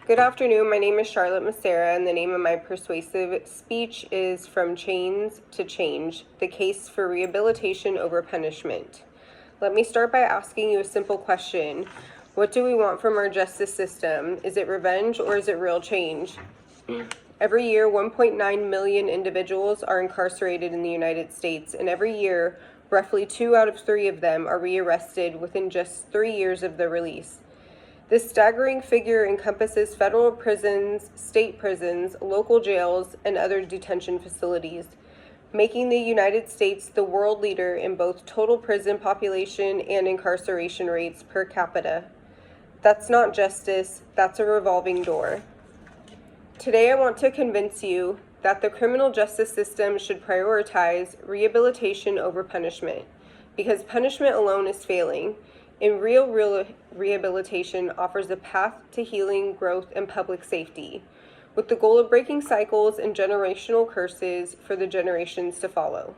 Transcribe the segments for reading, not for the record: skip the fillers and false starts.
Good afternoon. My name is Charlotte Macera, and the name of my persuasive speech is From Chains to Change, the Case for Rehabilitation Over Punishment. Let me start by asking you a simple question. What do we want from our justice system? Is it revenge or is it real change? Every year, 1.9 million individuals are incarcerated in the United States, and every year, roughly 2 out of 3 of them are rearrested within just 3 years of their release. This staggering figure encompasses federal prisons, state prisons, local jails, and other detention facilities, making the United States the world leader in both total prison population and incarceration rates per capita. That's not justice, that's a revolving door. Today I want to convince you that the criminal justice system should prioritize rehabilitation over punishment, because punishment alone is failing. And real rehabilitation offers a path to healing, growth, and public safety, with the goal of breaking cycles and generational curses for the generations to follow.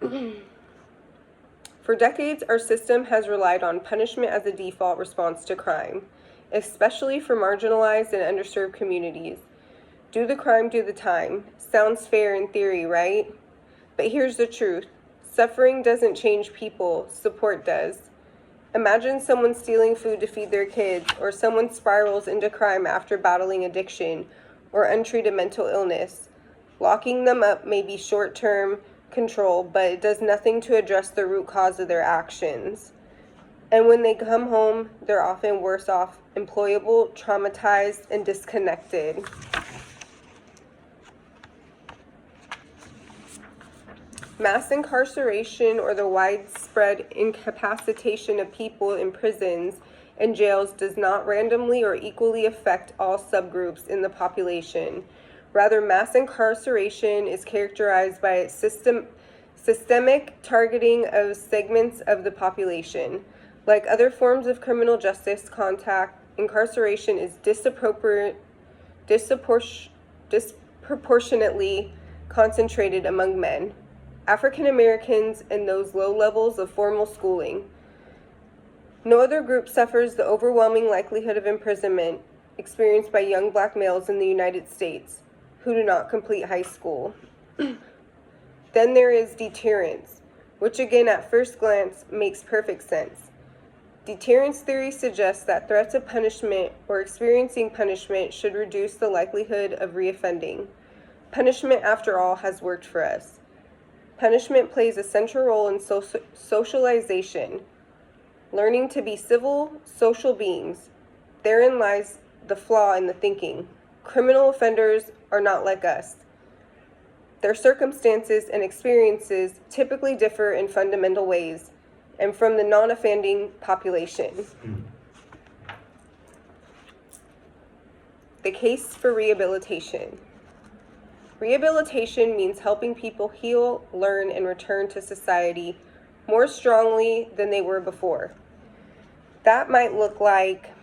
For decades, our system has relied on punishment as a default response to crime, especially for marginalized and underserved communities. Do the crime, do the time. Sounds fair in theory, right? But here's the truth. Suffering doesn't change people, support does. Imagine someone stealing food to feed their kids, or someone spirals into crime after battling addiction or untreated mental illness. Locking them up may be short-term control, but it does nothing to address the root cause of their actions. And when they come home, they're often worse off, employable, traumatized, and disconnected. Mass incarceration, or the widespread incapacitation of people in prisons and jails, does not randomly or equally affect all subgroups in the population. Rather, mass incarceration is characterized by its systemic targeting of segments of the population. Like other forms of criminal justice contact, incarceration is disproportionately concentrated among men, African Americans, and those low levels of formal schooling. No other group suffers the overwhelming likelihood of imprisonment experienced by young black males in the United States who do not complete high school. Then there is deterrence, which again at first glance makes perfect sense. Deterrence theory suggests that threats of punishment or experiencing punishment should reduce the likelihood of reoffending. Punishment, after all, has worked for us. Punishment plays a central role in socialization, learning to be civil, social beings. Therein lies the flaw in the thinking. Criminal offenders are not like us. Their circumstances and experiences typically differ in fundamental ways, and from the non-offending population. The case for rehabilitation. Rehabilitation means helping people heal, learn, and return to society more strongly than they were before. That might look like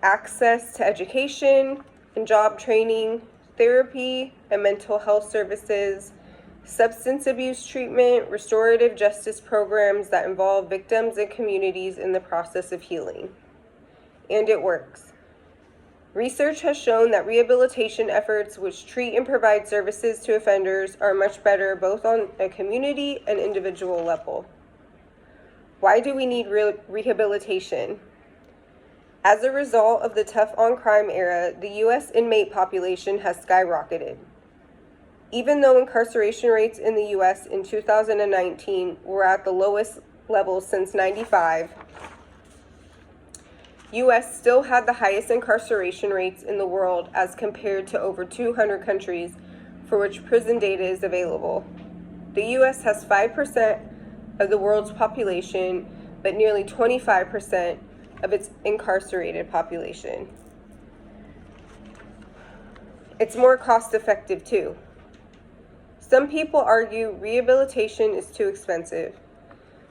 access to education and job training, therapy and mental health services, substance abuse treatment, restorative justice programs that involve victims and communities in the process of healing. And it works. Research has shown that rehabilitation efforts which treat and provide services to offenders are much better both on a community and individual level. Why do we need rehabilitation? As a result of the tough on crime era, the U.S. inmate population has skyrocketed. Even though incarceration rates in the U.S. in 2019 were at the lowest level since '95, U.S. still had the highest incarceration rates in the world as compared to over 200 countries for which prison data is available. The U.S. has 5% of the world's population, but nearly 25% of its incarcerated population. It's more cost-effective too. Some people argue rehabilitation is too expensive.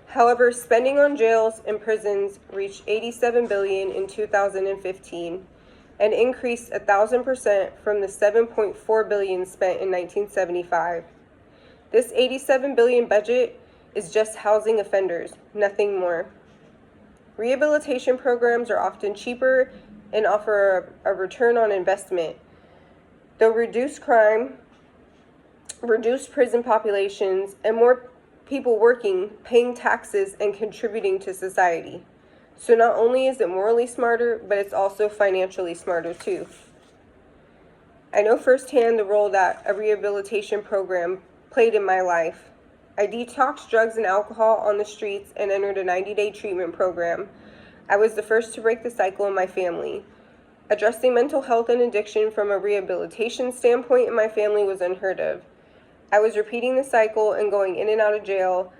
However, spending on jails and prisons reached $87 billion in 2015 and increased 1,000% from the $7.4 billion spent in 1975. This $87 billion budget is just housing offenders, nothing more. Rehabilitation programs are often cheaper and offer a return on investment. They'll reduce crime, reduce prison populations, and more people working, paying taxes, and contributing to society. So not only is it morally smarter, but it's also financially smarter too. I know firsthand the role that a rehabilitation program played in my life. I detoxed drugs and alcohol on the streets and entered a 90-day treatment program. I was the first to break the cycle in my family. Addressing mental health and addiction from a rehabilitation standpoint in my family was unheard of. I was repeating the cycle and going in and out of jail.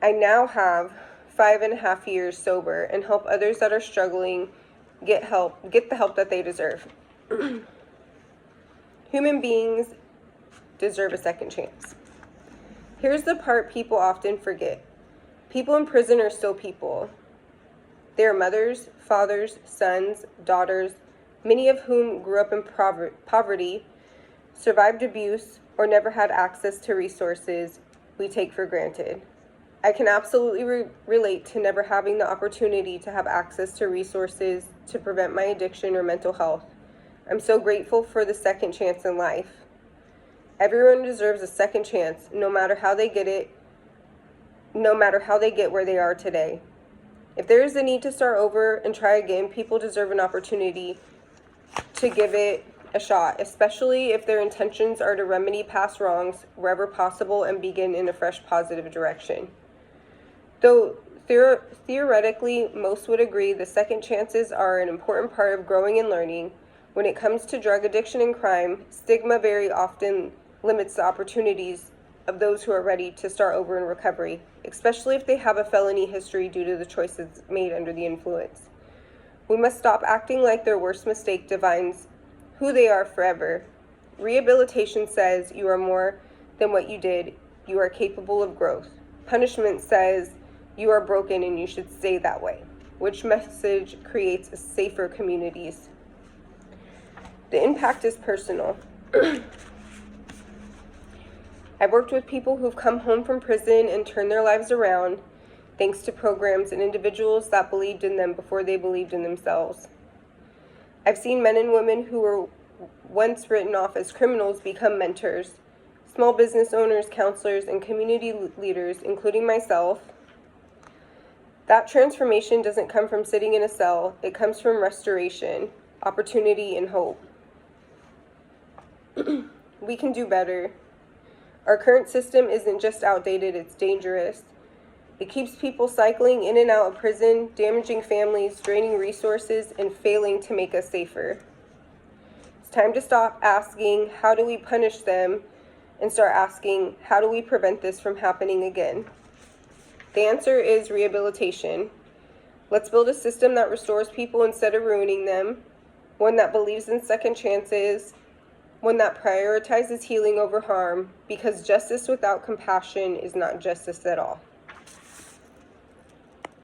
I now have 5.5 years sober and help others that are struggling get the help that they deserve. Human beings deserve a second chance. Here's the part people often forget. People in prison are still people. They are mothers, fathers, sons, daughters, many of whom grew up in poverty, survived abuse, or never had access to resources we take for granted. I can absolutely relate to never having the opportunity to have access to resources to prevent my addiction or mental health. I'm so grateful for the second chance in life. Everyone deserves a second chance, no matter how they get it, no matter how they get where they are today. If there is a need to start over and try again, people deserve an opportunity to give it a shot, especially if their intentions are to remedy past wrongs wherever possible and begin in a fresh, positive direction. Though theoretically, most would agree the second chances are an important part of growing and learning, when it comes to drug addiction and crime, stigma very often limits the opportunities of those who are ready to start over in recovery, especially if they have a felony history due to the choices made under the influence. We must stop acting like their worst mistake defines who they are forever. Rehabilitation says you are more than what you did. You are capable of growth. Punishment says you are broken and you should stay that way, which message creates safer communities. The impact is personal. I've worked with people who've come home from prison and turned their lives around thanks to programs and individuals that believed in them before they believed in themselves. I've seen men and women who were once written off as criminals become mentors, small business owners, counselors, and community leaders, including myself. That transformation doesn't come from sitting in a cell. It comes from restoration, opportunity, and hope. We can do better. Our current system isn't just outdated, it's dangerous. It keeps people cycling in and out of prison, damaging families, draining resources, and failing to make us safer. It's time to stop asking, how do we punish them, and start asking, how do we prevent this from happening again? The answer is rehabilitation. Let's build a system that restores people instead of ruining them, one that believes in second chances, one that prioritizes healing over harm, because justice without compassion is not justice at all.